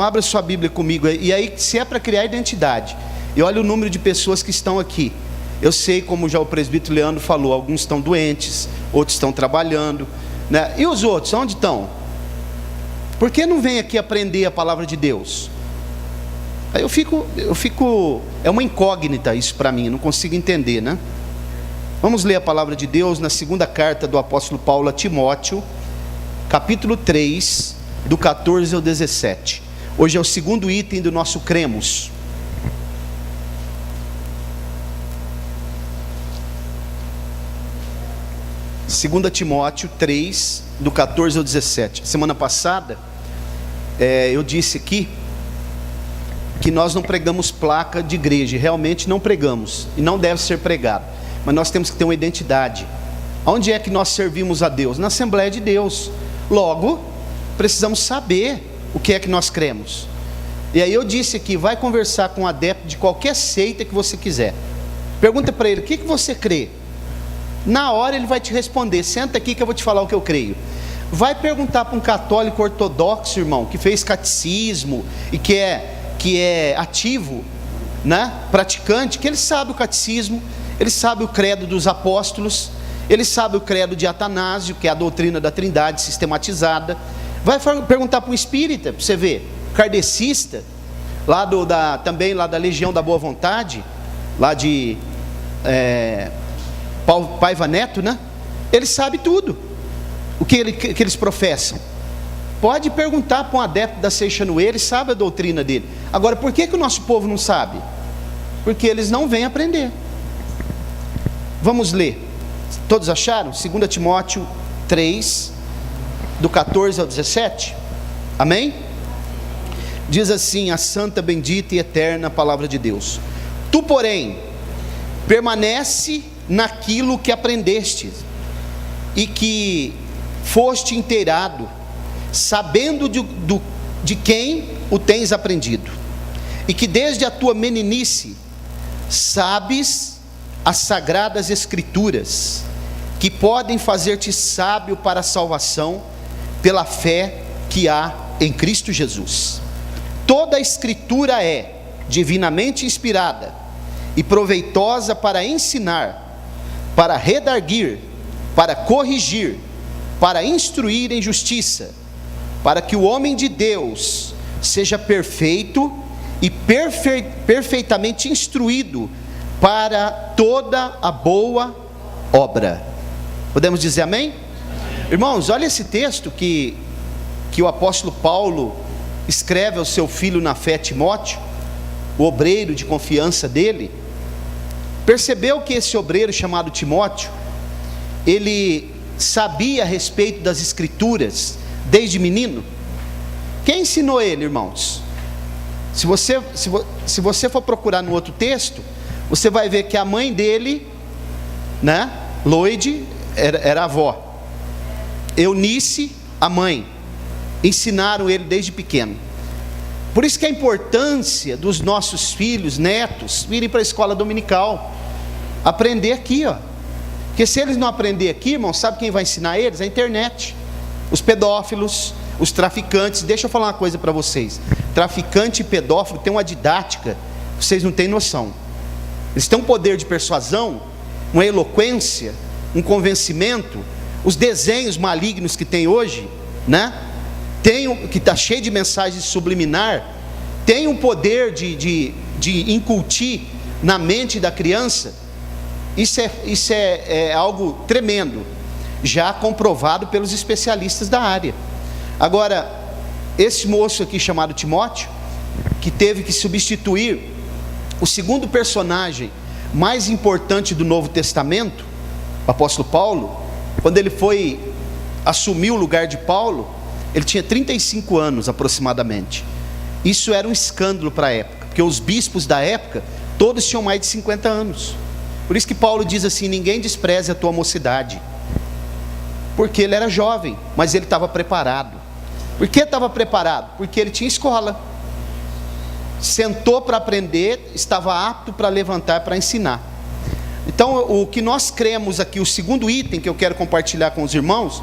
Abra sua Bíblia comigo. E aí, se é para criar identidade, e olha o número de pessoas que estão aqui. Eu sei, como já o presbítero Leandro falou, alguns estão doentes, outros estão trabalhando, né? E os outros, onde estão? Por que não vem aqui aprender a palavra de Deus? Aí eu fico, é uma incógnita isso para mim, eu não consigo entender, né? Vamos ler a palavra de Deus na segunda carta do apóstolo Paulo a Timóteo, capítulo 3, do 14 ao 17. Hoje é o segundo item do nosso cremos. Segunda Timóteo 3, do 14 ao 17. Semana passada, eu disse aqui que nós não pregamos placa de igreja. Realmente não pregamos, e não deve ser pregado. Mas nós temos que ter uma identidade. Onde é que nós servimos a Deus? Na Assembleia de Deus. Logo, precisamos saber o que é que nós cremos. E aí eu disse aqui, vai conversar com um adepto de qualquer seita que você quiser. Pergunta para ele, o que você crê? Na hora ele vai te responder, senta aqui que eu vou te falar o que eu creio. Vai perguntar para um católico ortodoxo, irmão, que fez catecismo e que é ativo, né? Praticante, que ele sabe o catecismo, ele sabe o credo dos apóstolos, ele sabe o credo de Atanásio, que é a doutrina da Trindade sistematizada. Vai perguntar para um espírita, para você ver, kardecista, também lá da Legião da Boa Vontade, lá de Paiva Neto, né? Ele sabe tudo, o que eles professam. Pode perguntar para um adepto da Seixanuê, ele sabe a doutrina dele. Agora, por que o nosso povo não sabe? Porque eles não vêm aprender. Vamos ler. Todos acharam? 2 Timóteo 3, do 14 ao 17. Amém? Diz assim a santa, bendita e eterna palavra de Deus: Tu, porém, permanece naquilo que aprendeste e que foste inteirado, sabendo de quem o tens aprendido, e que desde a tua meninice sabes as sagradas escrituras, que podem fazer-te sábio para a salvação pela fé que há em Cristo Jesus. Toda a escritura é divinamente inspirada e proveitosa para ensinar, para redarguir, para corrigir, para instruir em justiça, para que o homem de Deus seja perfeito e perfeitamente instruído para toda a boa obra. Podemos dizer amém? Irmãos, olha esse texto que o apóstolo Paulo escreve ao seu filho na fé, Timóteo, o obreiro de confiança dele. Percebeu que esse obreiro chamado Timóteo, ele sabia a respeito das escrituras desde menino? Quem ensinou ele, irmãos? Se você for procurar no outro texto, você vai ver que a mãe dele, né, Loide, era a avó. Eunice, a mãe, ensinaram ele desde pequeno. Por isso que a importância dos nossos filhos, netos, virem para a escola dominical, aprender aqui, ó. Porque se eles não aprenderem aqui, irmão, sabe quem vai ensinar eles? A internet, os pedófilos, os traficantes. Deixa eu falar uma coisa para vocês: traficante e pedófilo tem uma didática, vocês não têm noção. Eles têm um poder de persuasão, uma eloquência, um convencimento. Os desenhos malignos que tem hoje, né? Que está cheio de mensagens subliminar, tem um poder de incutir na mente da criança. Isso é algo tremendo, já comprovado pelos especialistas da área. Agora, esse moço aqui chamado Timóteo, que teve que substituir o segundo personagem mais importante do Novo Testamento, o apóstolo Paulo, quando ele foi assumir o lugar de Paulo, ele tinha 35 anos aproximadamente. Isso era um escândalo para a época, porque os bispos da época, todos tinham mais de 50 anos. Por isso que Paulo diz assim: ninguém despreze a tua mocidade. Porque ele era jovem, mas ele estava preparado. Por que estava preparado? Porque ele tinha escola. Sentou para aprender, estava apto para levantar, para ensinar. Então, o que nós cremos aqui, o segundo item que eu quero compartilhar com os irmãos,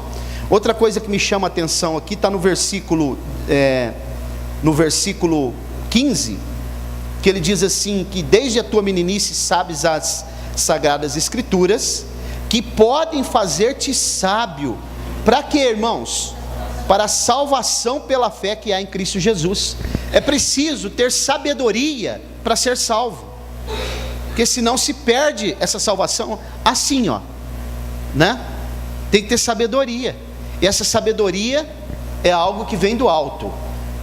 outra coisa que me chama a atenção aqui, está no versículo no versículo 15, que ele diz assim, que desde a tua meninice sabes as sagradas escrituras, que podem fazer-te sábio. Para quê, irmãos? Para a salvação pela fé que há em Cristo Jesus. É preciso ter sabedoria para ser salvo, porque senão se perde essa salvação assim, ó, né? Tem que ter sabedoria, e essa sabedoria é algo que vem do alto,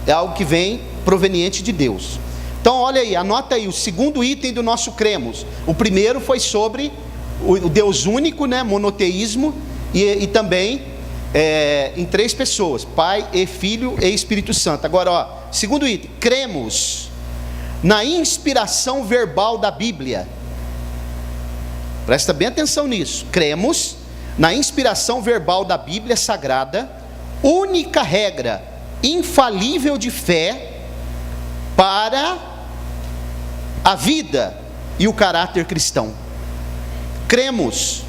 é algo que vem proveniente de Deus. Então olha aí, anota aí o segundo item do nosso cremos. O primeiro foi sobre o Deus único, né? Monoteísmo, e também em 3 pessoas, Pai e Filho e Espírito Santo. Agora, ó, segundo item, cremos na inspiração verbal da Bíblia. Presta bem atenção nisso. Cremos na inspiração verbal da Bíblia Sagrada, única regra infalível de fé para a vida e o caráter cristão. Cremos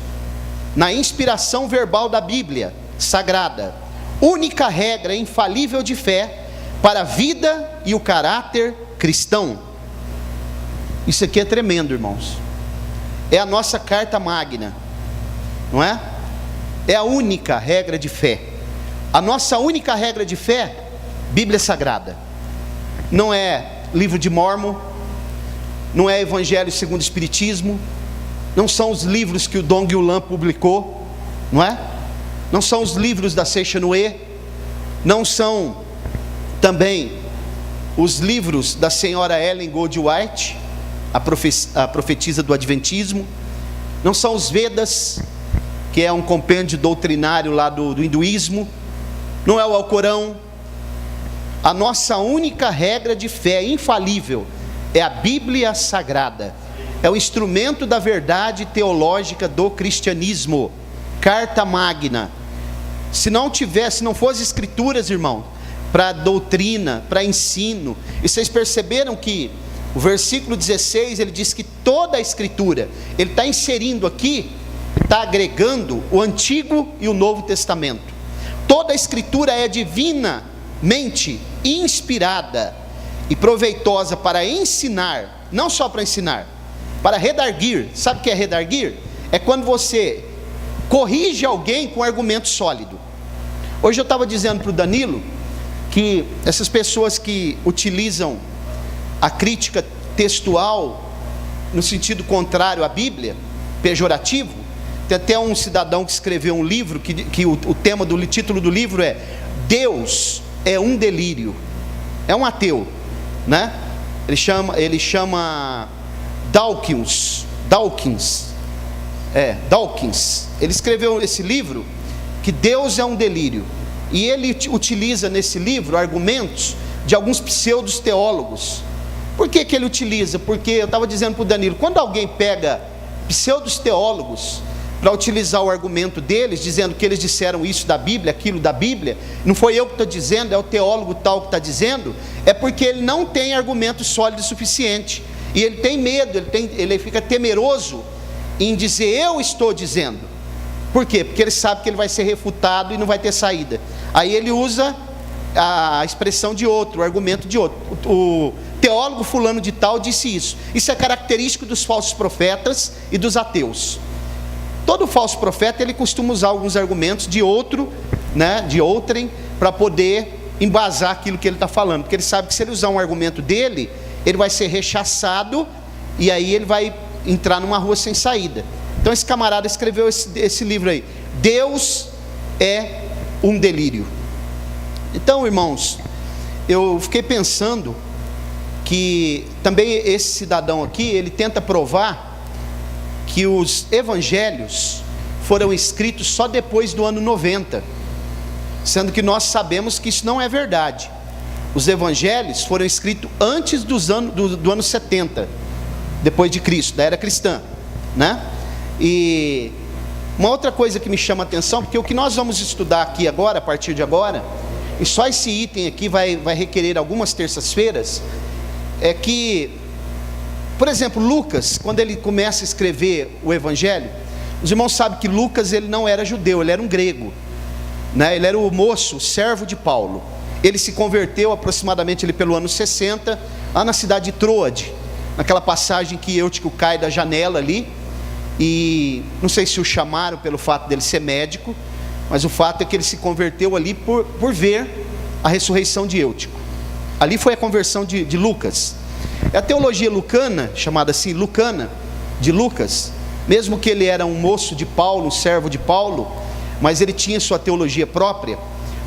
na inspiração verbal da Bíblia Sagrada, única regra infalível de fé para a vida e o caráter cristão. Isso aqui é tremendo, irmãos. É a nossa carta magna, não é? É a única regra de fé. A nossa única regra de fé, Bíblia Sagrada. Não é livro de Mórmon, não é Evangelho segundo o Espiritismo, não são os livros que o Dong Yulan publicou, não é? Não são os livros da Seixonoe, não são também os livros da senhora Ellen Goldwhite, a profetisa do Adventismo, não são os Vedas, que é um compêndio doutrinário lá do hinduísmo, não é o Alcorão. A nossa única regra de fé infalível é a Bíblia Sagrada, é o instrumento da verdade teológica do cristianismo, carta magna. Se não fosse escrituras, irmão, para doutrina, para ensino, e vocês perceberam que o versículo 16, ele diz que toda a escritura, ele está inserindo aqui, está agregando o Antigo e o Novo Testamento. Toda a escritura é divinamente inspirada e proveitosa para ensinar, não só para ensinar, para redarguir. Sabe o que é redarguir? É quando você corrige alguém com argumento sólido. Hoje eu estava dizendo para o Danilo que essas pessoas que utilizam a crítica textual no sentido contrário à Bíblia, pejorativo, tem até um cidadão que escreveu um livro que o título do livro é Deus é um delírio. É um ateu, né? Ele chama Dawkins. Ele escreveu esse livro que Deus é um delírio, e ele utiliza nesse livro argumentos de alguns pseudos teólogos. Por que ele utiliza? Porque eu estava dizendo para o Danilo, quando alguém pega pseudos teólogos para utilizar o argumento deles, dizendo que eles disseram isso da Bíblia, aquilo da Bíblia, não foi eu que estou dizendo, é o teólogo tal que está dizendo, é porque ele não tem argumento sólido o suficiente, e ele tem medo, ele fica temeroso em dizer eu estou dizendo. Por quê? Porque ele sabe que ele vai ser refutado e não vai ter saída. Aí ele usa a expressão de outro, o argumento de outro. O teólogo fulano de tal disse isso. Isso é característico dos falsos profetas e dos ateus. Todo falso profeta, ele costuma usar alguns argumentos de outro, né, de outrem, para poder embasar aquilo que ele está falando, porque ele sabe que se ele usar um argumento dele, ele vai ser rechaçado, e aí ele vai entrar numa rua sem saída. Então esse camarada escreveu esse livro aí, Deus é um delírio. Então, irmãos, eu fiquei pensando que também esse cidadão aqui, ele tenta provar que os evangelhos foram escritos só depois do ano 90, sendo que nós sabemos que isso não é verdade. Os evangelhos foram escritos antes do ano 70, depois de Cristo, da era cristã, né? E uma outra coisa que me chama a atenção, porque o que nós vamos estudar aqui agora, a partir de agora, e só esse item aqui vai requerer algumas terças-feiras, é que, por exemplo, Lucas, quando ele começa a escrever o Evangelho, os irmãos sabem que Lucas, ele não era judeu, ele era um grego, né? Ele era o moço, o servo de Paulo. Ele se converteu aproximadamente ali pelo ano 60, lá na cidade de Troade, naquela passagem que Eutico cai da janela ali, e não sei se o chamaram pelo fato dele ser médico, mas o fato é que ele se converteu ali por ver a ressurreição de Eutico. Ali foi a conversão de Lucas. É a teologia lucana, chamada assim lucana, de Lucas, mesmo que ele era um moço de Paulo, um servo de Paulo, mas ele tinha sua teologia própria.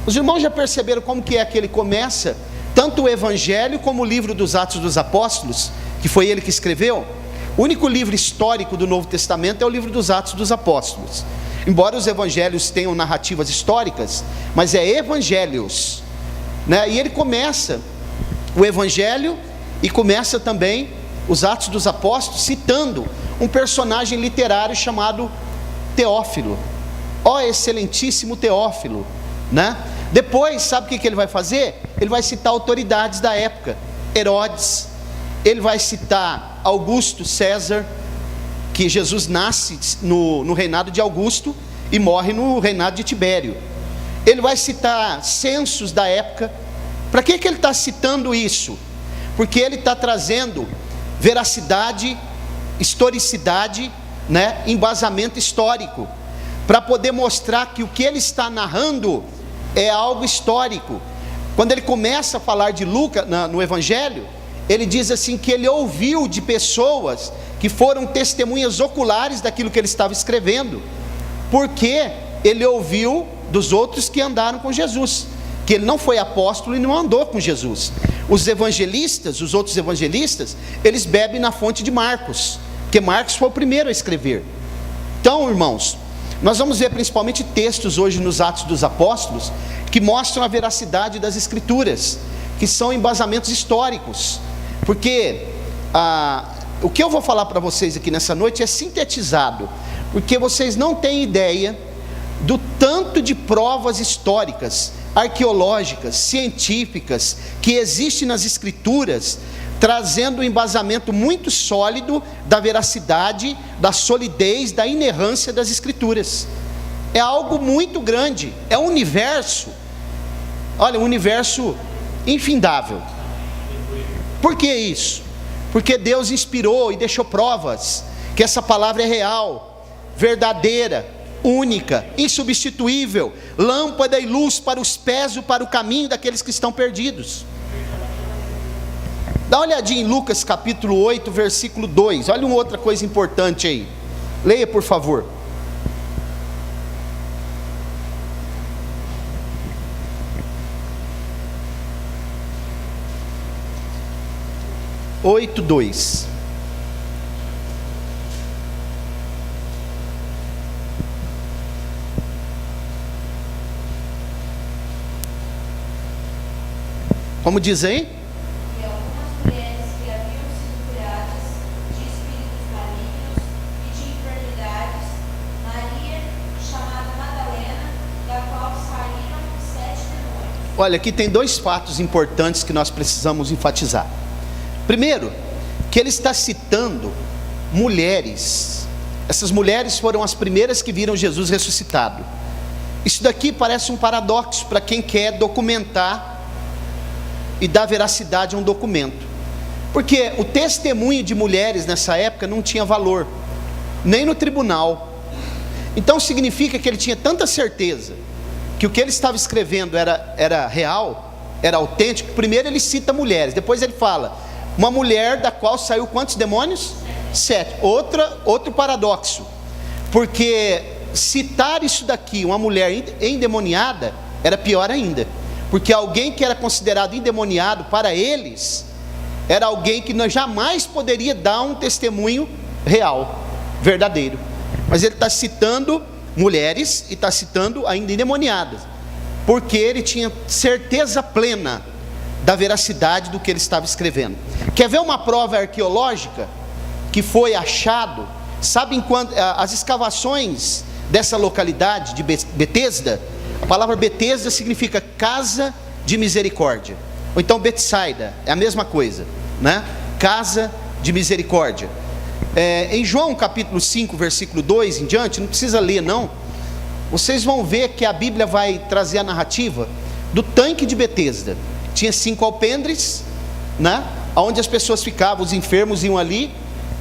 Os irmãos já perceberam como que ele começa tanto o Evangelho como o livro dos Atos dos Apóstolos, que foi ele que escreveu. O único livro histórico do Novo Testamento é o livro dos Atos dos Apóstolos. Embora os evangelhos tenham narrativas históricas, mas é evangelhos, né? E ele começa o Evangelho e começa também os Atos dos Apóstolos citando um personagem literário chamado Teófilo. Ó excelentíssimo Teófilo, né? Depois, sabe o que ele vai fazer? Ele vai citar autoridades da época, Herodes, ele vai citar Augusto César, que Jesus nasce no reinado de Augusto e morre no reinado de Tibério. Ele vai citar censos da época. Para que ele está citando isso? Porque ele está trazendo veracidade, historicidade, né? Embasamento histórico, para poder mostrar que o que ele está narrando é algo histórico. Quando ele começa a falar de Lucas no Evangelho, ele diz assim que ele ouviu de pessoas que foram testemunhas oculares daquilo que ele estava escrevendo, porque ele ouviu dos outros que andaram com Jesus, que ele não foi apóstolo e não andou com Jesus. Os evangelistas, os outros evangelistas, eles bebem na fonte de Marcos, porque Marcos foi o primeiro a escrever. Então, irmãos, nós vamos ver principalmente textos hoje nos Atos dos Apóstolos, que mostram a veracidade das Escrituras, que são embasamentos históricos, porque o que eu vou falar para vocês aqui nessa noite é sintetizado, porque vocês não têm ideia do tanto de provas históricas, arqueológicas, científicas, que existe nas Escrituras, trazendo um embasamento muito sólido da veracidade, da solidez, da inerrância das Escrituras. É algo muito grande, é um universo, olha, um universo infindável. Por que isso? Porque Deus inspirou e deixou provas que essa palavra é real, verdadeira, única, insubstituível, lâmpada e luz para os pés e para o caminho daqueles que estão perdidos. Dá uma olhadinha em Lucas capítulo 8, versículo 2, olha uma outra coisa importante aí, leia por favor. Oito, 2. Como diz aí? E algumas mulheres que haviam sido curadas de espíritos malignos e de enfermidades, Maria, chamada Madalena, da qual saíram 7 demônios. Olha, aqui tem dois fatos importantes que nós precisamos enfatizar. Primeiro, que ele está citando mulheres. Essas mulheres foram as primeiras que viram Jesus ressuscitado. Isso daqui parece um paradoxo para quem quer documentar e dar veracidade a um documento, porque o testemunho de mulheres nessa época não tinha valor, nem no tribunal. Então significa que ele tinha tanta certeza que o que ele estava escrevendo era real, era autêntico. Primeiro ele cita mulheres, depois ele fala, uma mulher da qual saiu quantos demônios? 7. Outro paradoxo, porque citar isso daqui, uma mulher endemoniada, era pior ainda, porque alguém que era considerado endemoniado para eles, era alguém que jamais poderia dar um testemunho real, verdadeiro. Mas ele está citando mulheres e está citando ainda endemoniadas, porque ele tinha certeza plena da veracidade do que ele estava escrevendo. Quer ver uma prova arqueológica que foi achado? Sabem quando as escavações dessa localidade de Betesda, a palavra Betesda significa casa de misericórdia, ou então Betsaida, é a mesma coisa, né? Casa de misericórdia. Em João capítulo 5, versículo 2 em diante, não precisa ler não, vocês vão ver que a Bíblia vai trazer a narrativa, do tanque de Betesda. Tinha 5 alpendres, né? Onde as pessoas ficavam, os enfermos iam ali,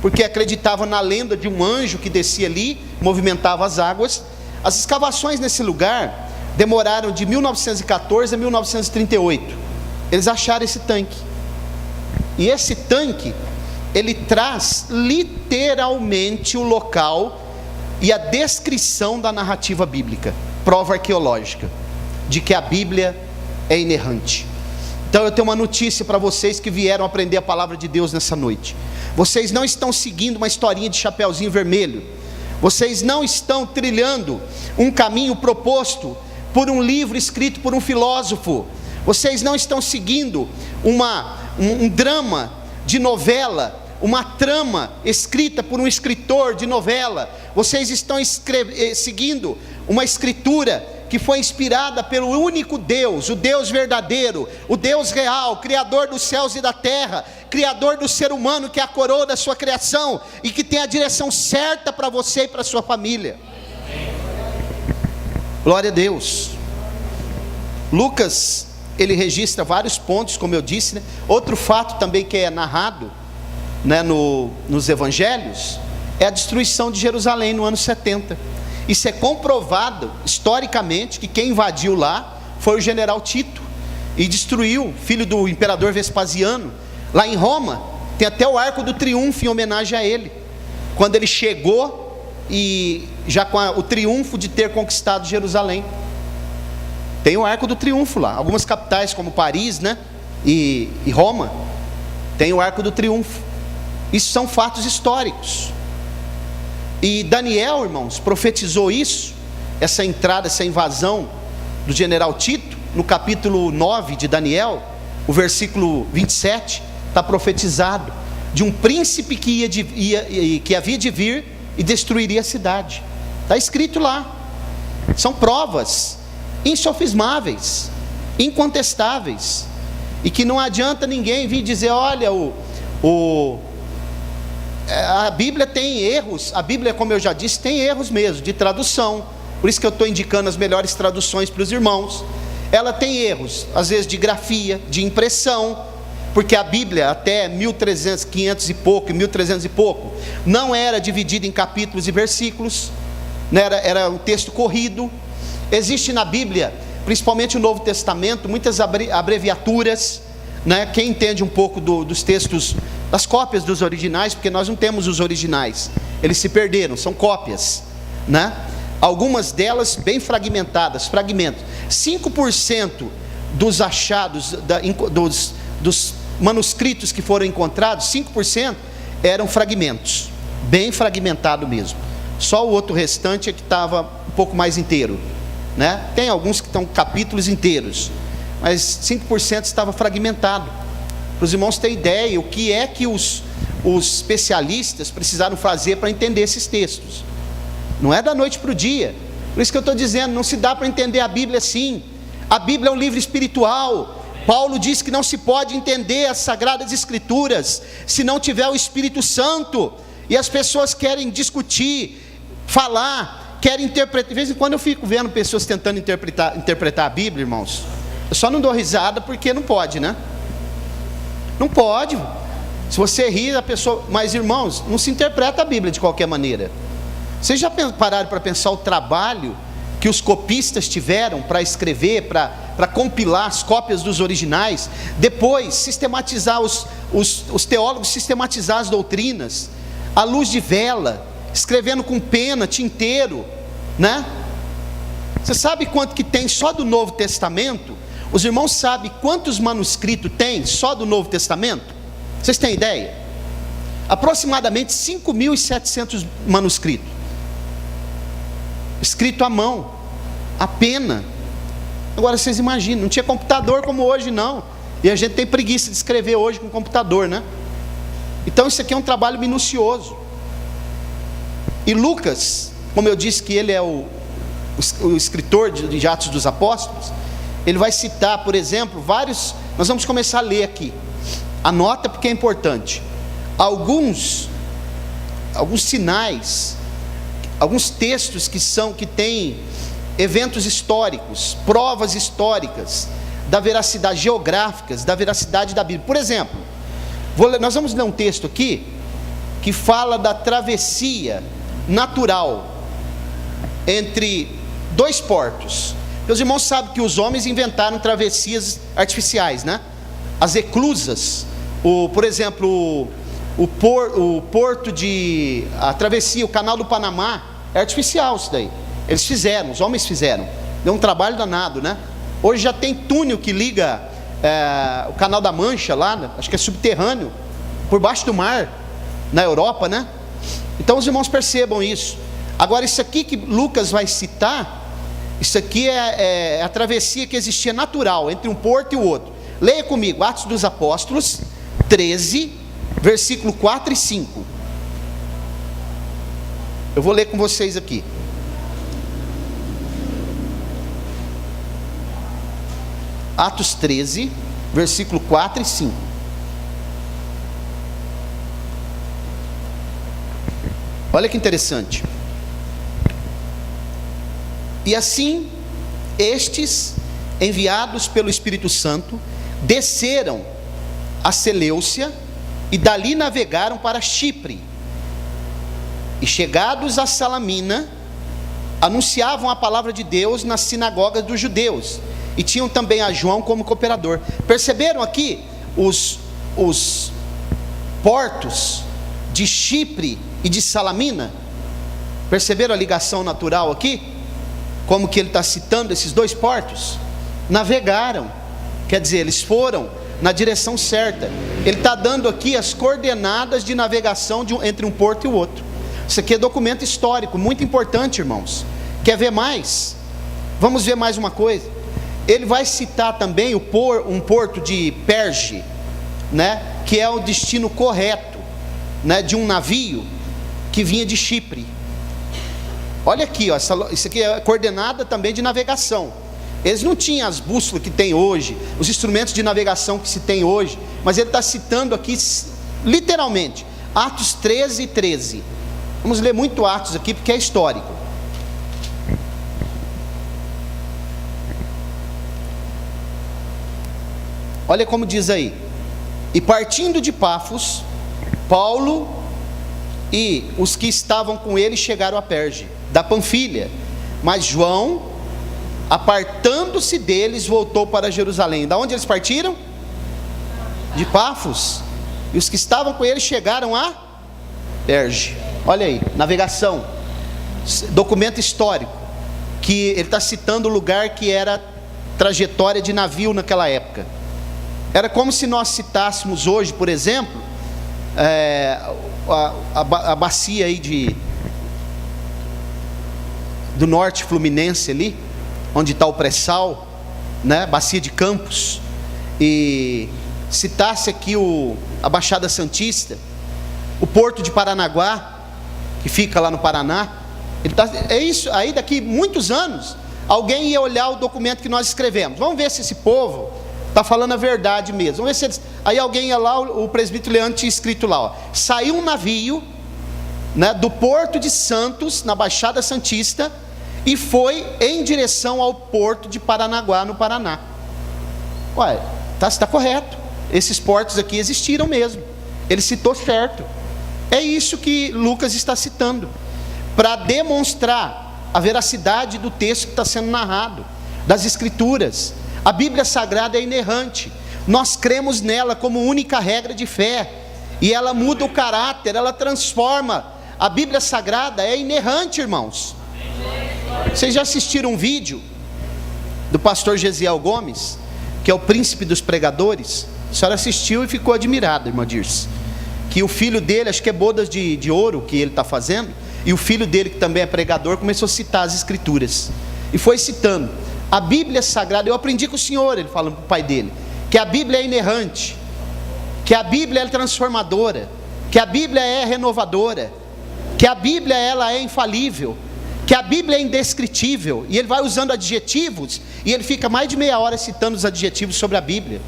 porque acreditavam na lenda de um anjo que descia ali, movimentava as águas. As escavações nesse lugar demoraram de 1914 a 1938. Eles acharam esse tanque. E esse tanque, ele traz literalmente o local e a descrição da narrativa bíblica, prova arqueológica, de que a Bíblia é inerrante. Então eu tenho uma notícia para vocês que vieram aprender a palavra de Deus nessa noite. Vocês não estão seguindo uma historinha de Chapeuzinho Vermelho. Vocês não estão trilhando um caminho proposto por um livro escrito por um filósofo. Vocês não estão seguindo um drama de novela, uma trama escrita por um escritor de novela. Vocês estão seguindo uma escritura que foi inspirada pelo único Deus, o Deus verdadeiro, o Deus real, Criador dos céus e da terra, Criador do ser humano, que é a coroa da sua criação, e que tem a direção certa para você e para a sua família. Glória a Deus. Lucas, ele registra vários pontos, como eu disse, né? Outro fato também que é narrado, né, nos evangelhos, é a destruição de Jerusalém no ano 70. Isso é comprovado historicamente, que quem invadiu lá foi o general Tito, e destruiu, filho do imperador Vespasiano. Lá em Roma tem até o Arco do Triunfo em homenagem a ele, quando ele chegou, e já com o triunfo de ter conquistado Jerusalém. Tem o Arco do Triunfo lá. Algumas capitais como Paris, né, e Roma, tem o Arco do Triunfo. Isso são fatos históricos. E Daniel, irmãos, profetizou isso, essa entrada, essa invasão do general Tito, no capítulo 9 de Daniel, o versículo 27, está profetizado, de um príncipe que havia de vir e destruiria a cidade. Está escrito lá. São provas insofismáveis, incontestáveis, e que não adianta ninguém vir dizer, olha, a Bíblia tem erros. A Bíblia, como eu já disse, tem erros mesmo, de tradução. Por isso que eu estou indicando as melhores traduções para os irmãos. Ela tem erros, às vezes de grafia, de impressão, porque a Bíblia até 1300 e pouco, não era dividida em capítulos e versículos, né? Era um texto corrido. Existe na Bíblia, principalmente no Novo Testamento, muitas abreviaturas, né? Quem entende um pouco dos textos, das cópias dos originais, porque nós não temos os originais, eles se perderam, são cópias, né? Algumas delas bem fragmentadas, fragmentos. 5% dos achados, dos manuscritos que foram encontrados, 5% eram fragmentos, bem fragmentado mesmo. Só o outro restante é que estava um pouco mais inteiro, né? Tem alguns que estão capítulos inteiros, mas 5% estava fragmentado. Para os irmãos terem ideia, o que é que os especialistas precisaram fazer para entender esses textos. Não é da noite para o dia. Por isso que eu estou dizendo, não se dá para entender a Bíblia assim. A Bíblia é um livro espiritual. Paulo diz que não se pode entender as Sagradas Escrituras se não tiver o Espírito Santo. E as pessoas querem discutir, falar, querem interpretar. De vez em quando eu fico vendo pessoas tentando interpretar a Bíblia, irmãos. Eu só não dou risada porque não pode, né? Não pode. Se você rir, a pessoa... Mas, irmãos, não se interpreta a Bíblia de qualquer maneira. Vocês já pararam para pensar o trabalho que os copistas tiveram para escrever, para compilar as cópias dos originais, depois sistematizar os teólogos, sistematizar as doutrinas, à luz de vela, escrevendo com pena, tinteiro, né? Você sabe quanto que tem só do Novo Testamento? Os irmãos sabem quantos manuscritos tem só do Novo Testamento? Vocês têm ideia? Aproximadamente 5.700 manuscritos, escrito à mão, a pena. Agora vocês imaginam, não tinha computador como hoje não, e a gente tem preguiça de escrever hoje com computador, né? Então isso aqui é um trabalho minucioso. E Lucas, como eu disse que ele é o escritor de Atos dos Apóstolos, ele vai citar, por exemplo, vários. Nós vamos começar a ler aqui, anota porque é importante. Alguns sinais, alguns textos que têm eventos históricos, provas históricas, da veracidade, geográficas, da veracidade da Bíblia. Por exemplo, nós vamos ler um texto aqui, que fala da travessia natural entre dois portos. Meus irmãos sabem que os homens inventaram travessias artificiais, né? As eclusas, por exemplo, o porto de... a travessia, o canal do Panamá, é artificial isso daí. Eles fizeram, os homens fizeram. Deu um trabalho danado, né? Hoje já tem túnel que liga o canal da Mancha lá, acho que é subterrâneo, por baixo do mar, na Europa, né? Então os irmãos percebam isso. Agora isso aqui que Lucas vai citar, isso aqui é a travessia que existia natural entre um porto e o outro. Leia comigo, Atos dos Apóstolos 13, versículo 4 e 5. Eu vou ler com vocês aqui. Atos 13, versículo 4 e 5. Olha que interessante. E assim, estes, enviados pelo Espírito Santo, desceram a Seleucia e dali navegaram para Chipre. E chegados a Salamina, anunciavam a palavra de Deus nas sinagogas dos judeus. E tinham também a João como cooperador. Perceberam aqui os portos de Chipre e de Salamina? Perceberam a ligação natural aqui? Como que ele está citando esses dois portos? Navegaram, quer dizer, eles foram na direção certa. Ele está dando aqui as coordenadas de navegação entre um porto e o outro. Isso aqui é documento histórico, muito importante, irmãos. Quer ver mais? Vamos ver mais uma coisa. Ele vai citar também um porto de Perge, né, que é o destino correto, né, de um navio que vinha de Chipre. Olha aqui, ó, isso aqui é coordenada também de navegação. Eles não tinham as bússolas que tem hoje, os instrumentos de navegação que se tem hoje, mas ele está citando aqui literalmente Atos 13 e 13. Vamos ler muito Atos aqui porque é histórico. Olha como diz aí: e partindo de Pafos, Paulo e os que estavam com ele chegaram a Perge, da Panfilha. Mas João, apartando-se deles, voltou para Jerusalém. Da onde eles partiram? De Pafos. E os que estavam com ele chegaram a Perge. Olha aí, navegação, documento histórico, que ele está citando o lugar que era trajetória de navio naquela época. Era como se nós citássemos hoje, por exemplo, a bacia aí do norte fluminense ali, onde está o pré-sal, né? Bacia de Campos, e citasse aqui a Baixada Santista, o Porto de Paranaguá, que fica lá no Paraná. É isso, aí daqui muitos anos, alguém ia olhar o documento que nós escrevemos. Vamos ver se esse povo está falando a verdade mesmo. Vamos ver se eles... Aí alguém ia lá, o presbítero Leandro tinha escrito lá, ó, saiu um navio, né, do Porto de Santos, na Baixada Santista, e foi em direção ao Porto de Paranaguá, no Paraná. Ué, está correto. Esses portos aqui existiram mesmo. Ele citou certo. É isso que Lucas está citando, para demonstrar a veracidade do texto que está sendo narrado, das Escrituras. A Bíblia Sagrada é inerrante. Nós cremos nela como única regra de fé, e ela muda o caráter, ela transforma. A Bíblia Sagrada é inerrante, irmãos. Vocês já assistiram um vídeo do pastor Gesiel Gomes, que é o príncipe dos pregadores? A senhora assistiu e ficou admirada, irmã Dirce, que o filho dele, acho que é bodas de ouro que ele está fazendo, e o filho dele, que também é pregador, começou a citar as Escrituras, e foi citando a Bíblia Sagrada. Eu aprendi com o senhor, ele falando para o pai dele, que a Bíblia é inerrante, que a Bíblia é transformadora, que a Bíblia é renovadora, que a Bíblia ela é infalível, que a Bíblia é indescritível. E ele vai usando adjetivos, e ele fica mais de meia hora citando os adjetivos sobre a Bíblia.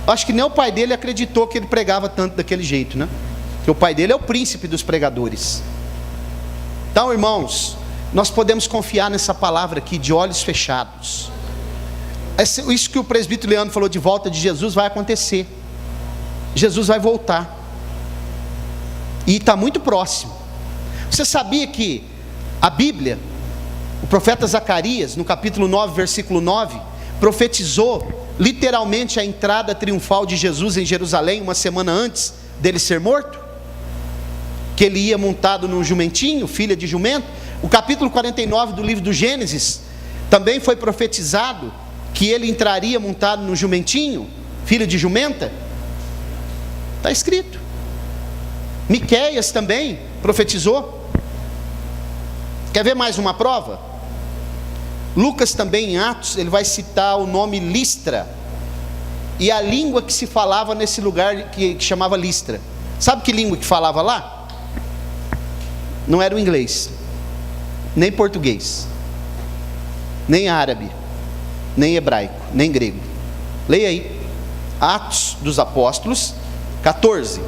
Acho que nem o pai dele acreditou que ele pregava tanto daquele jeito, né? Porque o pai dele é o príncipe dos pregadores. Então, irmãos, nós podemos confiar nessa palavra aqui de olhos fechados. Isso que o presbítero Leandro falou de volta de Jesus vai acontecer. Jesus vai voltar. E está muito próximo. Você sabia que a Bíblia, o profeta Zacarias, no capítulo 9, versículo 9, profetizou literalmente a entrada triunfal de Jesus em Jerusalém, uma semana antes dele ser morto? Que ele ia montado num jumentinho, filha de jumento. O capítulo 49 do livro do Gênesis, também foi profetizado que ele entraria montado no jumentinho, filho de jumenta. Está escrito. Miqueias também profetizou. Quer ver mais uma prova? Lucas também em Atos, ele vai citar o nome Listra, e a língua que se falava nesse lugar que chamava Listra. Sabe que língua que falava lá? Não era o inglês, nem português, nem árabe, nem hebraico, nem grego. Leia aí, Atos dos Apóstolos 14.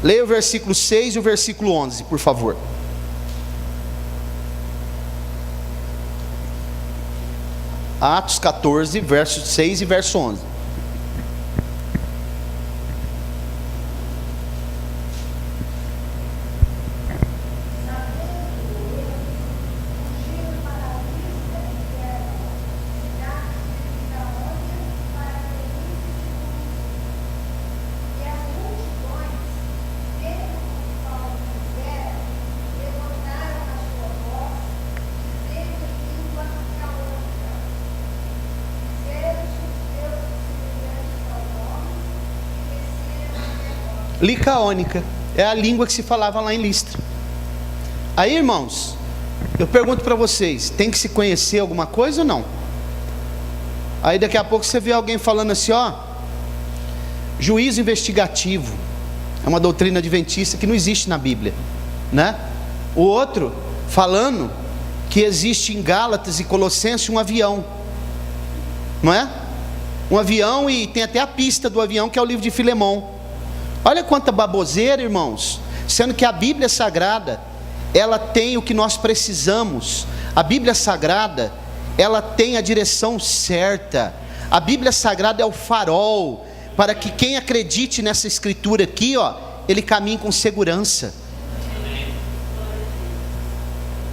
Leia o versículo 6 e o versículo 11, por favor. Atos 14, verso 6 e verso 11. Licaônica é a língua que se falava lá em Listra. Aí, irmãos, eu pergunto para vocês: tem que se conhecer alguma coisa ou não? Aí daqui a pouco você vê alguém falando assim, ó, juízo investigativo é uma doutrina adventista que não existe na Bíblia, né? O outro falando que existe em Gálatas e Colossenses um avião, não é? Um avião, e tem até a pista do avião, que é o livro de Filemão. Olha quanta baboseira, irmãos, sendo que a Bíblia Sagrada, ela tem o que nós precisamos. A Bíblia Sagrada, ela tem a direção certa. A Bíblia Sagrada é o farol, para que quem acredite nessa escritura aqui, ó, ele caminhe com segurança.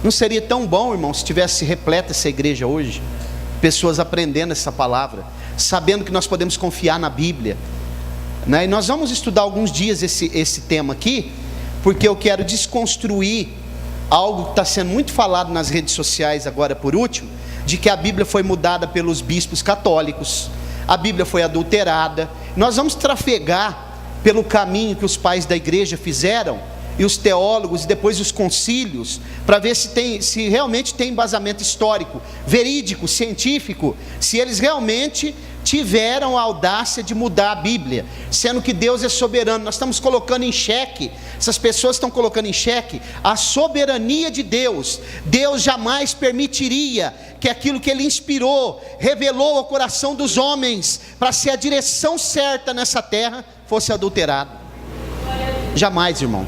Não seria tão bom, irmão, se tivesse repleta essa igreja hoje, pessoas aprendendo essa palavra, sabendo que nós podemos confiar na Bíblia, né? E nós vamos estudar alguns dias esse tema aqui, porque eu quero desconstruir algo que está sendo muito falado nas redes sociais agora por último, de que a Bíblia foi mudada pelos bispos católicos, a Bíblia foi adulterada. Nós vamos trafegar pelo caminho que os pais da igreja fizeram, e os teólogos, e depois os concílios, para ver se realmente tem embasamento histórico, verídico, científico, se eles realmente tiveram a audácia de mudar a Bíblia, sendo que Deus é soberano. Nós estamos colocando em xeque, essas pessoas estão colocando em xeque a soberania de Deus. Deus jamais permitiria que aquilo que Ele inspirou, revelou ao coração dos homens, para ser a direção certa nessa terra, fosse adulterado. Jamais, irmão.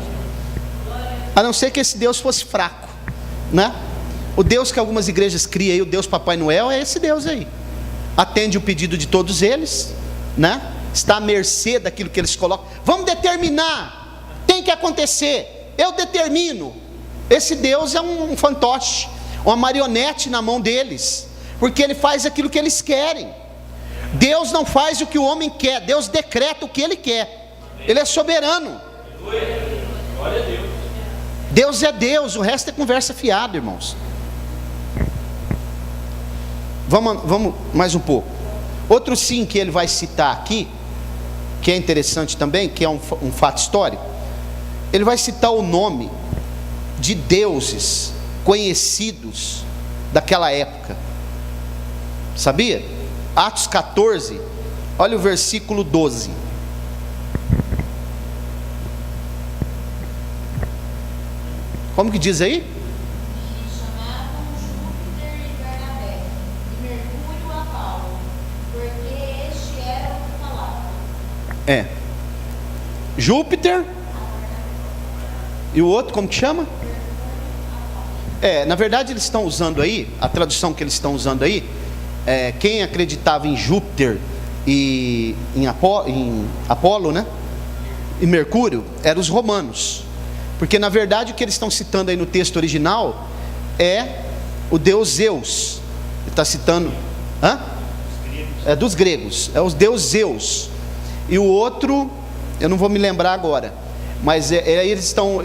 A não ser que esse Deus fosse fraco, né? O Deus que algumas igrejas criam aí, o Deus Papai Noel, é esse Deus aí. Atende o pedido de todos eles, né? Está à mercê daquilo que eles colocam. Vamos determinar, tem que acontecer, eu determino. Esse Deus é um fantoche, uma marionete na mão deles, porque ele faz aquilo que eles querem. Deus não faz o que o homem quer, Deus decreta o que Ele quer. Ele é soberano. Glória a Deus. Deus é Deus, o resto é conversa fiada, irmãos. Vamos mais um pouco. Outro sim que ele vai citar aqui, que é interessante também, que é um fato histórico. Ele vai citar o nome de deuses conhecidos daquela época. Sabia? Atos 14, olha o versículo 12. Como que diz aí? E chamavam Júpiter e Bernabé, e Mercúrio a Paulo, porque este era o que falava. Júpiter. E o outro, como que chama? Na verdade eles estão usando aí, a tradução que eles estão usando aí, quem acreditava em Júpiter e em Apolo, né? E Mercúrio, eram os romanos. Porque na verdade o que eles estão citando aí no texto original é o deus Zeus. Ele está citando, é dos gregos, é os deus Zeus. E o outro, eu não vou me lembrar agora, mas eles estão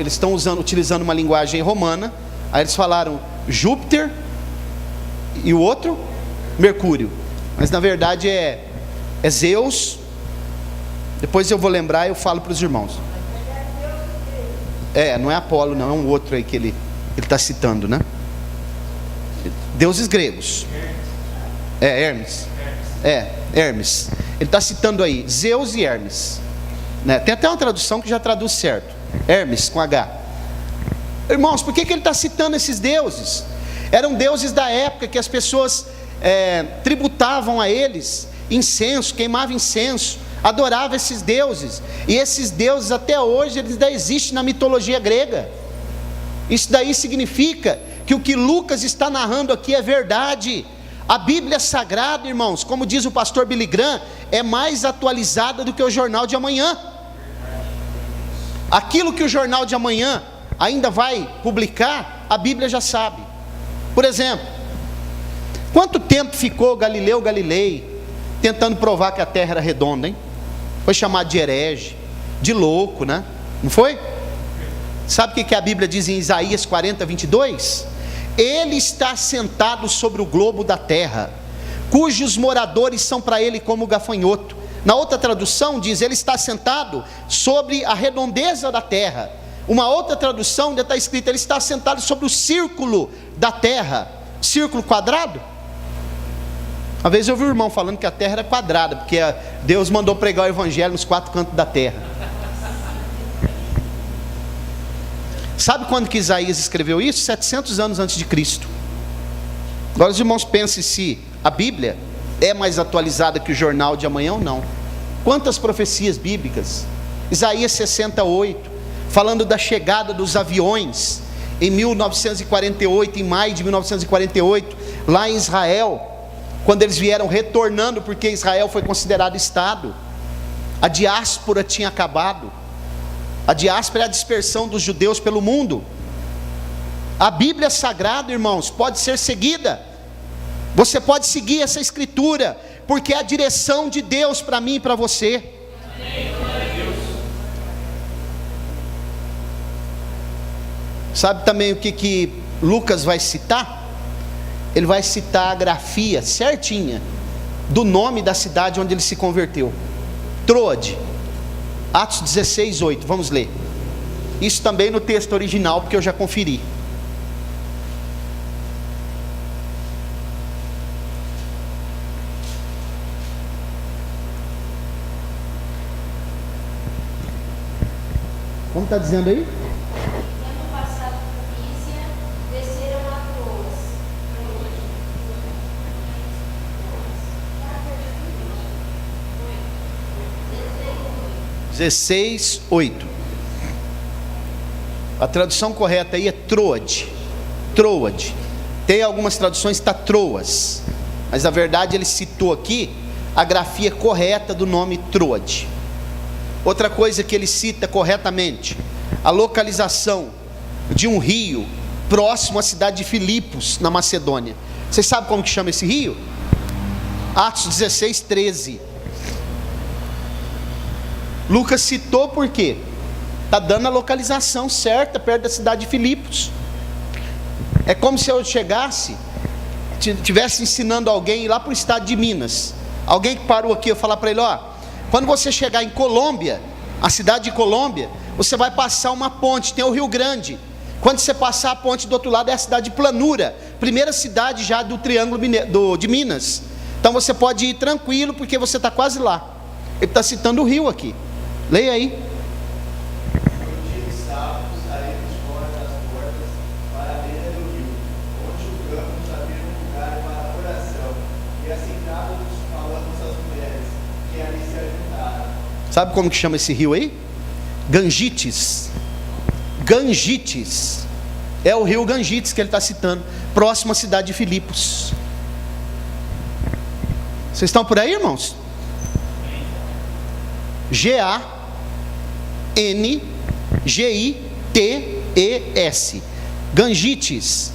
utilizando uma linguagem romana. Aí eles falaram Júpiter e o outro Mercúrio, mas na verdade é Zeus. Depois eu vou lembrar e eu falo para os irmãos. Não é Apolo, não, é um outro aí que ele está citando, né? Deuses gregos. Hermes. Hermes. Ele está citando aí Zeus e Hermes, né? Tem até uma tradução que já traduz certo, Hermes com H. Irmãos, por que ele está citando esses deuses? Eram deuses da época que as pessoas tributavam a eles incenso, queimavam incenso, adoravam esses deuses. E esses deuses até hoje eles ainda existem na mitologia grega. Isso daí significa que o que Lucas está narrando aqui é verdade. A Bíblia Sagrada, irmãos, como diz o pastor Billy Graham, é mais atualizada do que o Jornal de Amanhã. Aquilo que o Jornal de Amanhã ainda vai publicar, a Bíblia já sabe. Por exemplo, quanto tempo ficou Galileu Galilei tentando provar que a terra era redonda, hein? Foi chamado de herege, de louco, né? Não foi? Sabe o que a Bíblia diz em Isaías 40, 22? Ele está sentado sobre o globo da terra, cujos moradores são para ele como gafanhoto. Na outra tradução diz, ele está sentado sobre a redondeza da terra. Uma outra tradução ainda está escrito, ele está sentado sobre o círculo da terra. Círculo quadrado? Uma vez eu ouvi um irmão falando que a terra era quadrada, porque Deus mandou pregar o evangelho nos 4 cantos da terra. Sabe quando que Isaías escreveu isso? 700 anos antes de Cristo. Agora os irmãos pensem se a Bíblia é mais atualizada que o Jornal de Amanhã ou não. Quantas profecias bíblicas? Isaías 68, falando da chegada dos aviões em 1948, em maio de 1948, lá em Israel, quando eles vieram retornando, porque Israel foi considerado Estado. A diáspora tinha acabado. A diáspora é a dispersão dos judeus pelo mundo. A Bíblia Sagrada, irmãos, pode ser seguida. Você pode seguir essa escritura, porque é a direção de Deus para mim e para você. Sabe também o que Lucas vai citar? Ele vai citar a grafia certinha do nome da cidade onde ele se converteu. Troade. Atos 16, 8, vamos ler. Isso também no texto original, porque eu já conferi. Como está dizendo aí? Tendo passado por Mísia, desceram a Troas. 16, 8. A tradução correta aí é Troade. Troade. Tem algumas traduções que está Troas, mas na verdade ele citou aqui a grafia correta do nome Troade. Outra coisa que ele cita corretamente, a localização de um rio próximo à cidade de Filipos, na Macedônia. Vocês sabem como que chama esse rio? Atos 16, 13. Lucas citou por quê? Está dando a localização certa, perto da cidade de Filipos. É como se eu chegasse, estivesse ensinando alguém lá para o estado de Minas. Alguém que parou aqui, eu falar para ele, ó, quando você chegar em Colômbia, a cidade de Colômbia, você vai passar uma ponte, tem o Rio Grande. Quando você passar a ponte do outro lado é a cidade de Planura, primeira cidade já do Triângulo de Minas. Então você pode ir tranquilo, porque você está quase lá. Ele está citando o rio aqui. Leia aí. Sabe como que chama esse rio aí? Gangites. Gangites. É o rio Gangites que ele está citando, próximo à cidade de Filipos. Vocês estão por aí, irmãos? G-A-N-G-I-T-E-S. Gangites.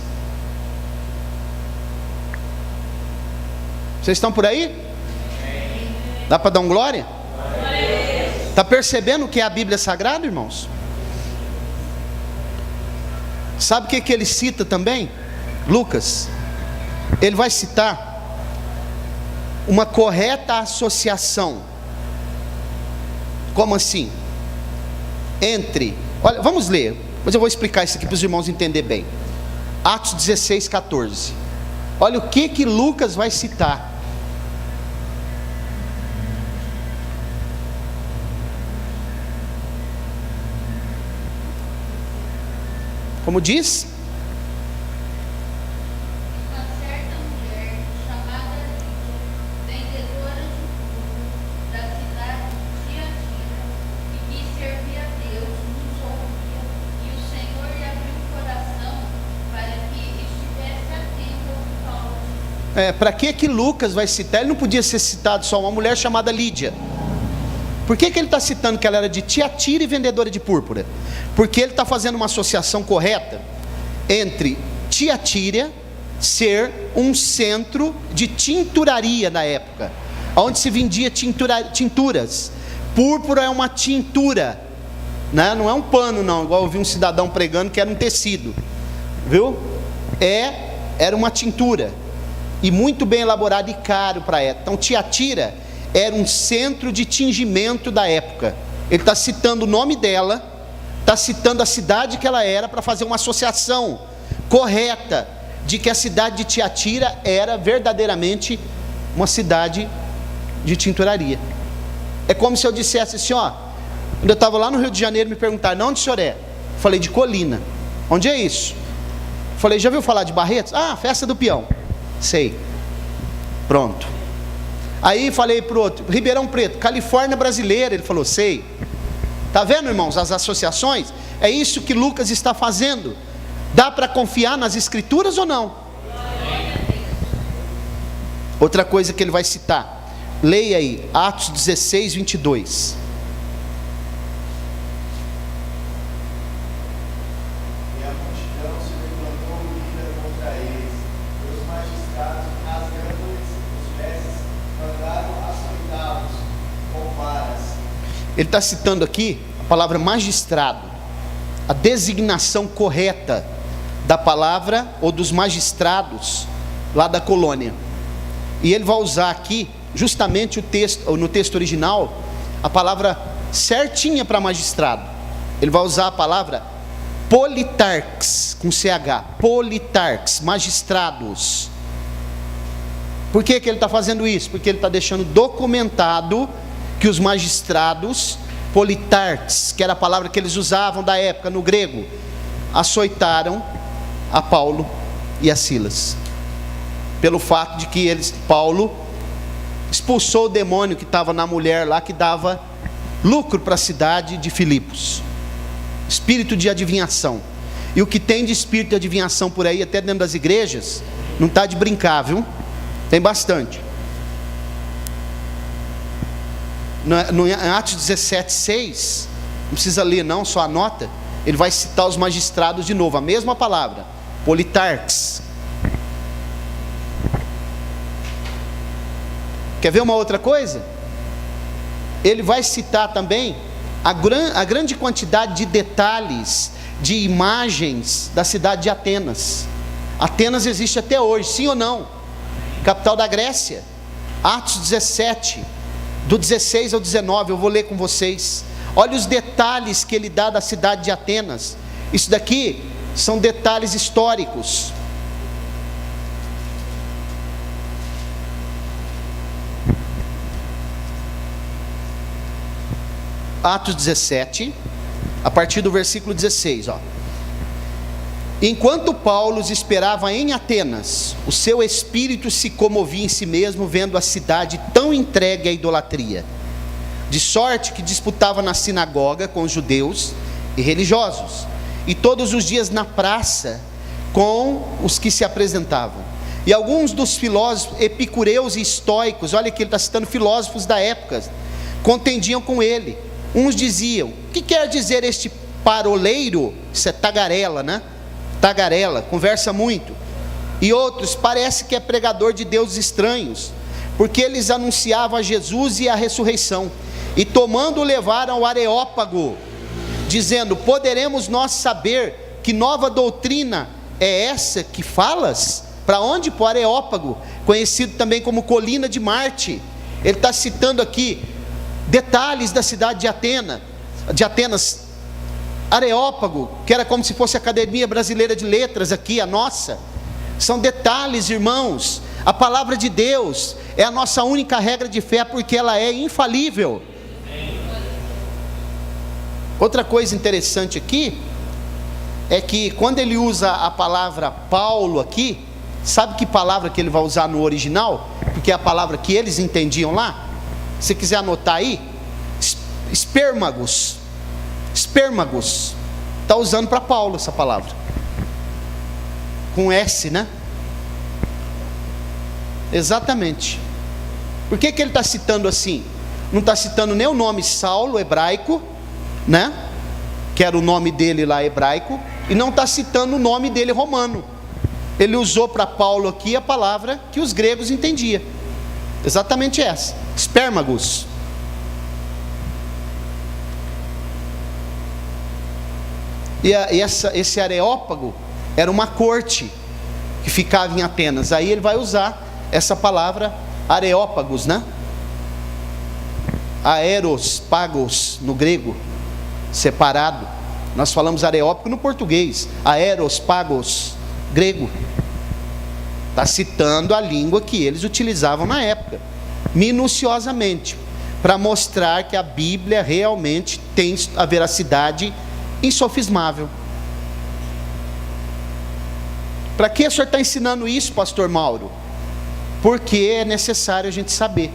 Vocês estão por aí? Dá para dar um glória? Está percebendo o que é a Bíblia Sagrada, irmãos? Sabe o que ele cita também? Lucas. Ele vai citar uma correta associação. Como assim? Entre, olha, vamos ler, mas eu vou explicar isso aqui para os irmãos entenderem bem. Atos 16, 14. Olha o que Lucas vai citar. Como diz? Uma certa mulher chamada Lídia, vendedora de puro, da cidade de Tiatira, e que servia a Deus, nos ouvia, e o Senhor lhe abriu o coração para que estivesse atento ao que Paulo disse. Para que Lucas vai citar? Ele não podia ser citado só uma mulher chamada Lídia. Por que ele está citando que ela era de Tiatira e vendedora de púrpura? Porque ele está fazendo uma associação correta entre Tiatira ser um centro de tinturaria na época, onde se vendia tinturas. Púrpura é uma tintura, né? Não é um pano não, igual eu vi um cidadão pregando que era um tecido, viu? Era uma tintura, e muito bem elaborado e caro para a época. Então Tiatira era um centro de tingimento da época. Ele está citando o nome dela, está citando a cidade que ela era, para fazer uma associação correta de que a cidade de Tiatira era verdadeiramente uma cidade de tinturaria. É como se eu dissesse assim, ó, quando eu estava lá no Rio de Janeiro, me perguntaram, não, onde o senhor é? Falei, de Colina. Onde é isso? Falei, já ouviu falar de Barretos? Ah, festa do peão. Sei. Pronto. Aí falei para o outro, Ribeirão Preto, Califórnia brasileira. Ele falou, sei. Está vendo, irmãos, as associações? É isso que Lucas está fazendo. Dá para confiar nas escrituras ou não? Outra coisa que ele vai citar, leia aí, Atos 16, 22. E a multidão se levantou unida contra eles, e os magistrados, rasgando-lhes os pés, mandaram açoitá-los com varas. Ele está citando aqui a palavra magistrado, a designação correta da palavra ou dos magistrados lá da colônia. E ele vai usar aqui justamente no texto original a palavra certinha para magistrado. Ele vai usar a palavra politarques, com CH, politarques, magistrados. Por que ele está fazendo isso? Porque ele está deixando documentado que os magistrados, politarques, que era a palavra que eles usavam da época no grego, açoitaram a Paulo e a Silas, pelo fato de que Paulo expulsou o demônio que estava na mulher lá, que dava lucro para a cidade de Filipos, espírito de adivinhação. E o que tem de espírito de adivinhação por aí, até dentro das igrejas, não está de brincar, viu? Tem bastante. No Atos 17, 6, não precisa ler não, só anota. Ele vai citar os magistrados de novo, a mesma palavra, politarques. Quer ver uma outra coisa? Ele vai citar também a grande quantidade de detalhes, de imagens da cidade de Atenas. Atenas existe até hoje, sim ou não? Capital da Grécia. Atos 17, do 16 ao 19, eu vou ler com vocês. Olha os detalhes que ele dá da cidade de Atenas. Isso daqui são detalhes históricos. Atos 17, a partir do versículo 16, ó. Enquanto Paulo esperava em Atenas, o seu espírito se comovia em si mesmo, vendo a cidade tão entregue à idolatria, de sorte que disputava na sinagoga com os judeus e religiosos, e todos os dias na praça com os que se apresentavam. E alguns dos filósofos epicureus e estoicos, olha que ele está citando filósofos da época, contendiam com ele. Uns diziam: o que quer dizer este paroleiro? Isso é tagarela, né? Tagarela, conversa muito. E outros: parece que é pregador de deuses estranhos, porque eles anunciavam a Jesus e a ressurreição. E tomando levaram ao Areópago, dizendo: poderemos nós saber que nova doutrina é essa que falas? Para onde? Para o Areópago, conhecido também como colina de Marte. Ele está citando aqui detalhes da cidade de Atenas. Areópago, que era como se fosse a Academia Brasileira de Letras aqui, a nossa. São detalhes, irmãos. A palavra de Deus é a nossa única regra de fé, porque ela é infalível. Outra coisa interessante aqui é que quando ele usa a palavra Paulo aqui, sabe que palavra que ele vai usar no original? Porque é a palavra que eles entendiam lá. Se você quiser anotar aí, espérmagos. Espérmagos. Está usando para Paulo essa palavra. Com S, né? Exatamente. Por que ele está citando assim? Não está citando nem o nome Saulo, hebraico, né? Que era o nome dele lá hebraico. E não está citando o nome dele romano. Ele usou para Paulo aqui a palavra que os gregos entendiam. Exatamente essa. Espérmagos. E esse Areópago era uma corte que ficava em Atenas. Aí ele vai usar essa palavra Areópagos, né? Aeros, pagos no grego, separado. Nós falamos Areópago no português. Aeros, pagos, grego. Está citando a língua que eles utilizavam na época, minuciosamente, para mostrar que a Bíblia realmente tem a veracidade insofismável. Para que o senhor está ensinando isso, pastor Mauro? Porque é necessário a gente saber.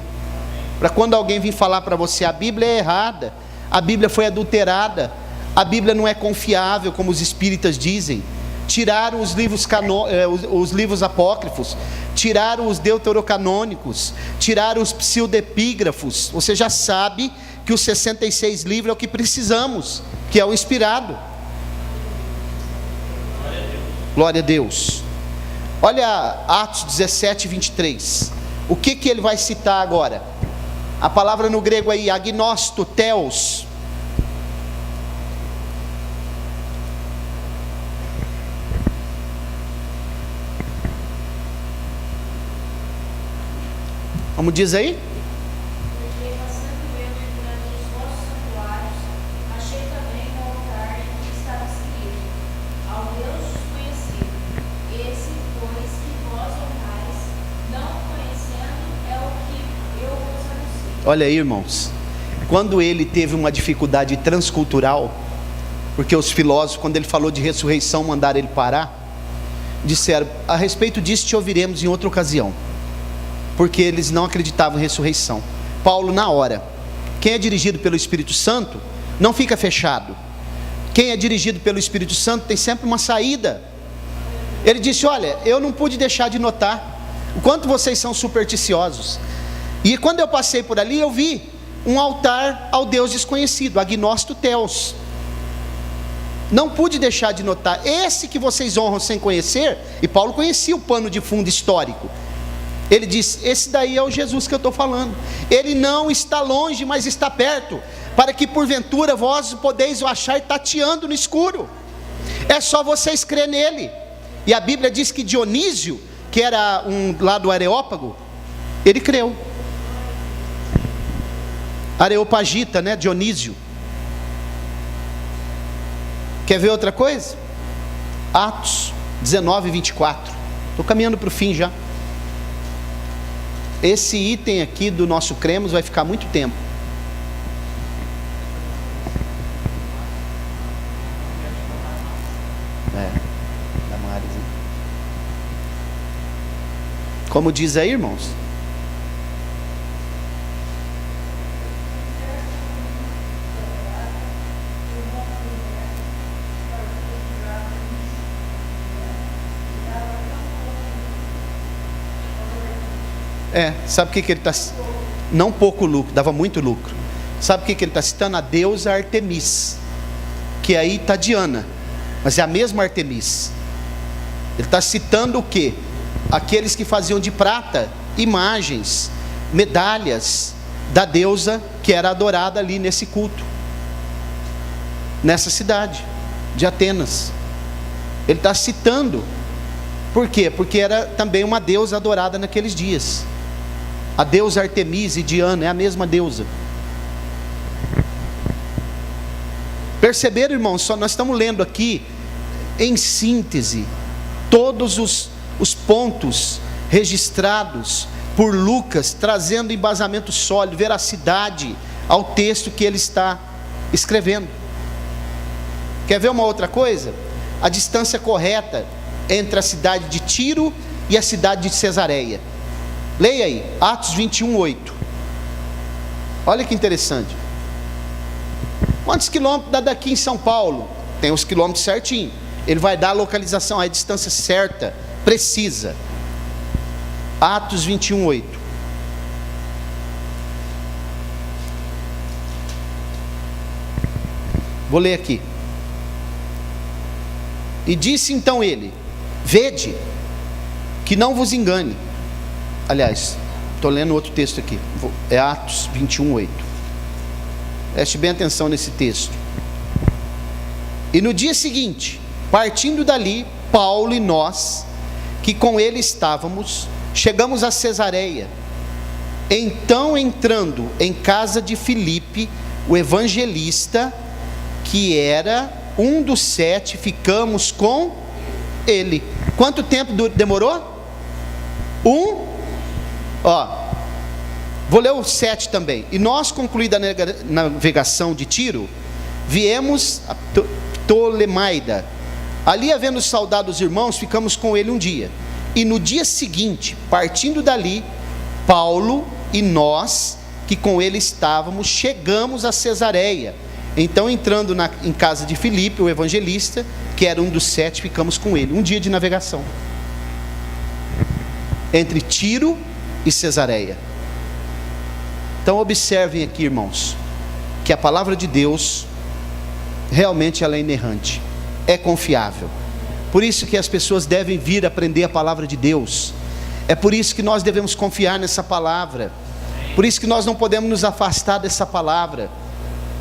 Para quando alguém vir falar para você: a Bíblia é errada, a Bíblia foi adulterada, a Bíblia não é confiável, como os espíritas dizem. Tiraram os livros apócrifos, tiraram os deuterocanônicos, tiraram os pseudepígrafos. Você já sabe que os 66 livros é o que precisamos, que é o inspirado. Glória a Deus. Olha Atos 17, 23. O que ele vai citar agora? A palavra no grego aí, agnosto, theos. Como diz aí? Porque passando eu durante os vossos santuários, achei também um altar em que estava escrito: ao Deus desconhecido. Esse, pois, que vós honrais, não conhecendo, é o que eu vos anuncio. Olha aí, irmãos. Quando ele teve uma dificuldade transcultural, porque os filósofos, quando ele falou de ressurreição, mandaram ele parar, disseram: a respeito disso te ouviremos em outra ocasião. Porque eles não acreditavam em ressurreição. Paulo, na hora, quem é dirigido pelo Espírito Santo não fica fechado. Quem é dirigido pelo Espírito Santo tem sempre uma saída. Ele disse: olha, eu não pude deixar de notar o quanto vocês são supersticiosos. E quando eu passei por ali, eu vi um altar ao Deus desconhecido, agnosto theos. Não pude deixar de notar. Esse que vocês honram sem conhecer. E Paulo conhecia o pano de fundo histórico. Ele diz: esse daí é o Jesus que eu estou falando. Ele não está longe, mas está perto, para que porventura vós podeis o achar tateando no escuro. É só vocês crer nele. E a Bíblia diz que Dionísio, que era lá do Areópago, ele creu. Areopagita, né? Dionísio. Quer ver outra coisa? Atos 19, 24. Estou caminhando para o fim já. Esse item aqui do nosso cremos vai ficar muito tempo. Damares. Como diz aí, irmãos? Sabe o que ele está... Não pouco lucro, dava muito lucro. Sabe o que ele está citando? A deusa Artemis, que aí está Diana, mas é a mesma Artemis. Ele está citando o quê? Aqueles que faziam de prata imagens, medalhas da deusa que era adorada ali nesse culto, nessa cidade de Atenas. Ele está citando. Por quê? Porque era também uma deusa adorada naqueles dias. A deusa Artemis e Diana é a mesma deusa. Perceberam, irmãos? Nós estamos lendo aqui, em síntese, todos os pontos registrados por Lucas, trazendo embasamento sólido, veracidade ao texto que ele está escrevendo. Quer ver uma outra coisa? A distância correta entre a cidade de Tiro e a cidade de Cesareia. Leia aí, Atos 21:8. Olha que interessante. Quantos quilômetros dá daqui em São Paulo? Tem os quilômetros certinho. Ele vai dar a localização, a distância certa, precisa. Atos 21:8. Vou ler aqui. E disse então ele: vede, que não vos engane. Aliás, estou lendo outro texto aqui. É Atos 21:8. Preste bem atenção nesse texto. E no dia seguinte, partindo dali, Paulo e nós, que com ele estávamos, chegamos a Cesareia. Então, entrando em casa de Filipe, o evangelista, que era um dos 7, ficamos com ele. Quanto tempo demorou? Vou ler o 7 também. E nós, concluída a navegação de Tiro, viemos a Ptolemaida. Ali, havendo saudado os irmãos, ficamos com ele um dia. E no dia seguinte, partindo dali, Paulo e nós, que com ele estávamos, chegamos a Cesareia. Então, entrando em casa de Filipe, o evangelista, que era um dos 7, ficamos com ele. Um dia de navegação entre Tiro e Cesareia. Então observem aqui, irmãos, que a palavra de Deus realmente ela é inerrante, é confiável. Por isso que as pessoas devem vir aprender a palavra de Deus. É por isso que nós devemos confiar nessa palavra. Por isso que nós não podemos nos afastar dessa palavra.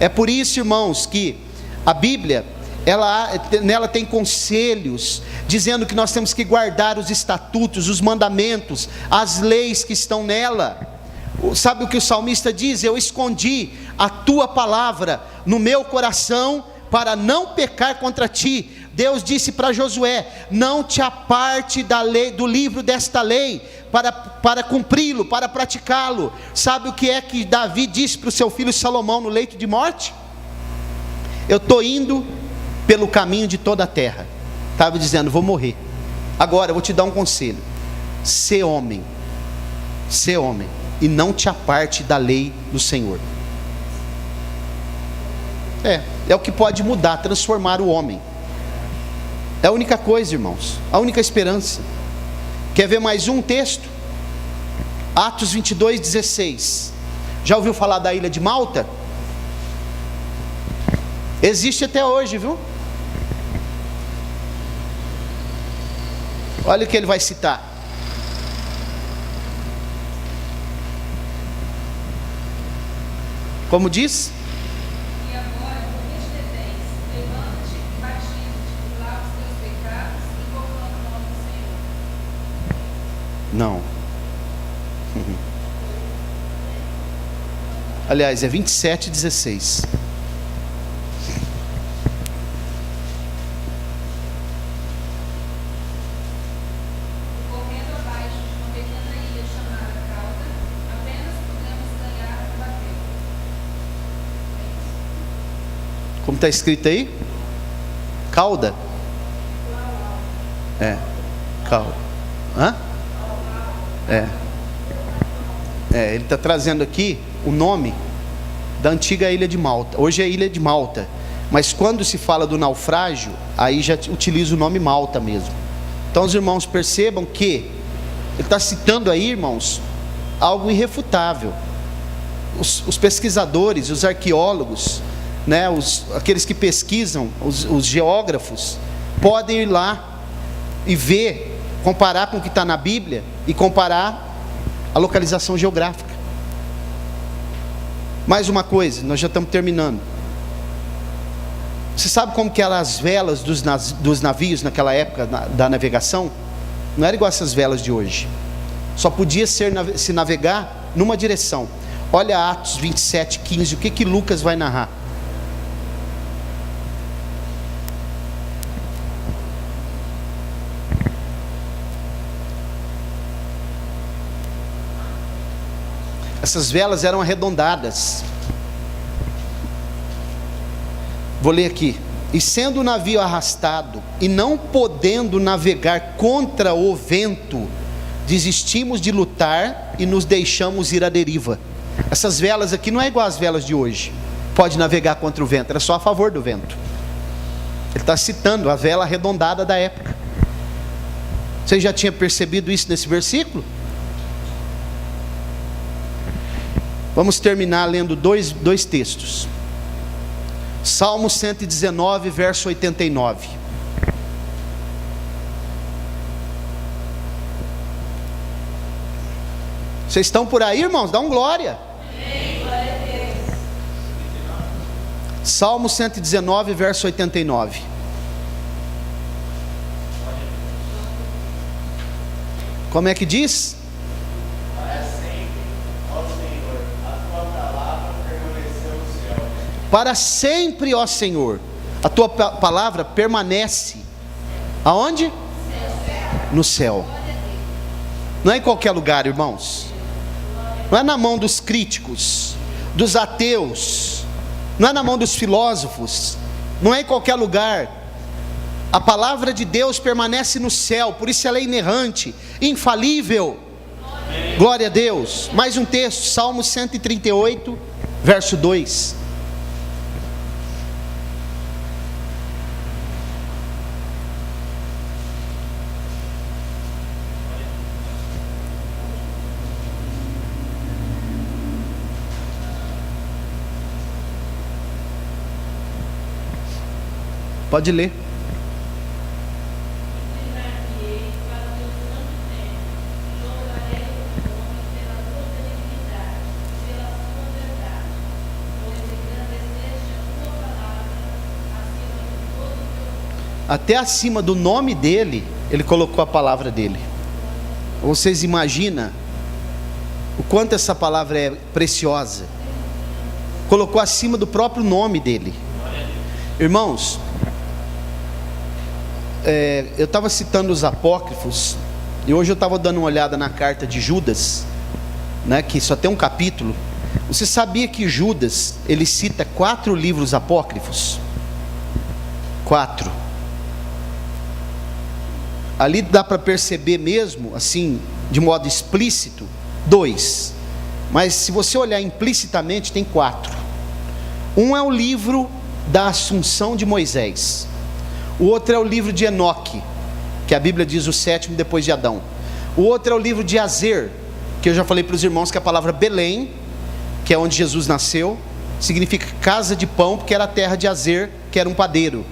É por isso, irmãos, que a Bíblia, nela tem conselhos, dizendo que nós temos que guardar os estatutos, os mandamentos, as leis que estão nela. Sabe o que o salmista diz? Eu escondi a tua palavra no meu coração, para não pecar contra ti. Deus disse para Josué: não te aparte da lei, do livro desta lei, para cumpri-lo, para praticá-lo. Sabe o que é que Davi disse para o seu filho Salomão no leito de morte? Eu estou indo pelo caminho de toda a terra. Estava dizendo, vou morrer. Agora eu vou te dar um conselho: sê homem, e não te aparte da lei do Senhor. É o que pode mudar, transformar o homem. É a única coisa, irmãos, a única esperança. Quer ver mais um texto? Atos 22:16. Já ouviu falar da ilha de Malta? Existe até hoje, viu? Olha o que ele vai citar. Como diz? E agora, por que te detens? Levanta-te e batiza-te, por lava os teus pecados, invocando o nome do Senhor. Não. Aliás, é 27:16. Correndo abaixo de uma pequena ilha chamada Cauda, apenas pudemos ganhar um bateu. Como está escrito aí? Cauda? Cauda. Hã? Ele está trazendo aqui o nome da antiga ilha de Malta. Hoje é ilha de Malta, mas quando se fala do naufrágio, aí já utiliza o nome Malta mesmo. Então os irmãos percebam que ele está citando aí, irmãos, algo irrefutável. Os pesquisadores, os arqueólogos, né, aqueles que pesquisam, os geógrafos, podem ir lá e ver, comparar com o que está na Bíblia e comparar a localização geográfica. Mais uma coisa, nós já estamos terminando. Você sabe como que eram as velas dos navios naquela época da navegação? Não era igual essas velas de hoje. Só podia se navegar numa direção. Olha Atos 27, 15, o que Lucas vai narrar? Essas velas eram arredondadas. Vou ler aqui. E sendo o navio arrastado, e não podendo navegar contra o vento, desistimos de lutar e nos deixamos ir à deriva. Essas velas aqui não é igual às velas de hoje. Pode navegar contra o vento, era só a favor do vento. Ele está citando a vela arredondada da época. Você já tinha percebido isso nesse versículo? Vamos terminar lendo dois textos. Salmo 119, verso 89. Vocês estão por aí, irmãos? Dá um glória. Amém, glória a Deus. Salmo 119, verso 89. Como é que diz? Para sempre, ó Senhor, a tua palavra permanece. Aonde? No céu. Não é em qualquer lugar, irmãos. Não é na mão dos críticos, dos ateus, não é na mão dos filósofos, não é em qualquer lugar. A palavra de Deus permanece no céu, por isso ela é inerrante, infalível. Glória a Deus. Mais um texto, Salmo 138, verso 2. Pode ler. Até acima do nome dele, ele colocou a palavra dele. Vocês imaginam o quanto essa palavra é preciosa? Colocou acima do próprio nome dele. Irmãos, eu estava citando os apócrifos, e hoje eu estava dando uma olhada na carta de Judas, né, que só tem um capítulo. Você sabia que Judas, ele cita 4 livros apócrifos? 4. Ali dá para perceber mesmo, assim, de modo explícito, 2. Mas se você olhar implicitamente, tem 4. Um é o livro da Assunção de Moisés. O outro é o livro de Enoque, que a Bíblia diz o 7º depois de Adão. O outro é o livro de Azer, que eu já falei para os irmãos que a palavra Belém, que é onde Jesus nasceu, significa casa de pão, porque era a terra de Azer, que era um padeiro.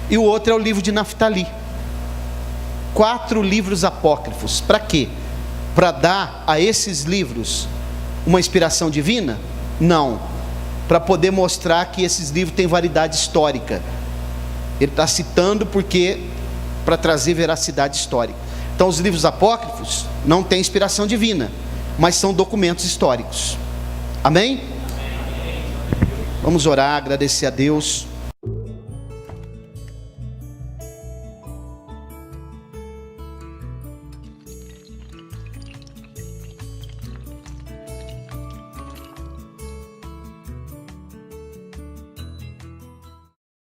E o outro é o livro de Naftali. 4 livros apócrifos. Para quê? Para dar a esses livros uma inspiração divina? Não. Para poder mostrar que esses livros têm validade histórica. Ele está citando porque para trazer veracidade histórica. Então os livros apócrifos não têm inspiração divina, mas são documentos históricos. Amém? Vamos orar, agradecer a Deus.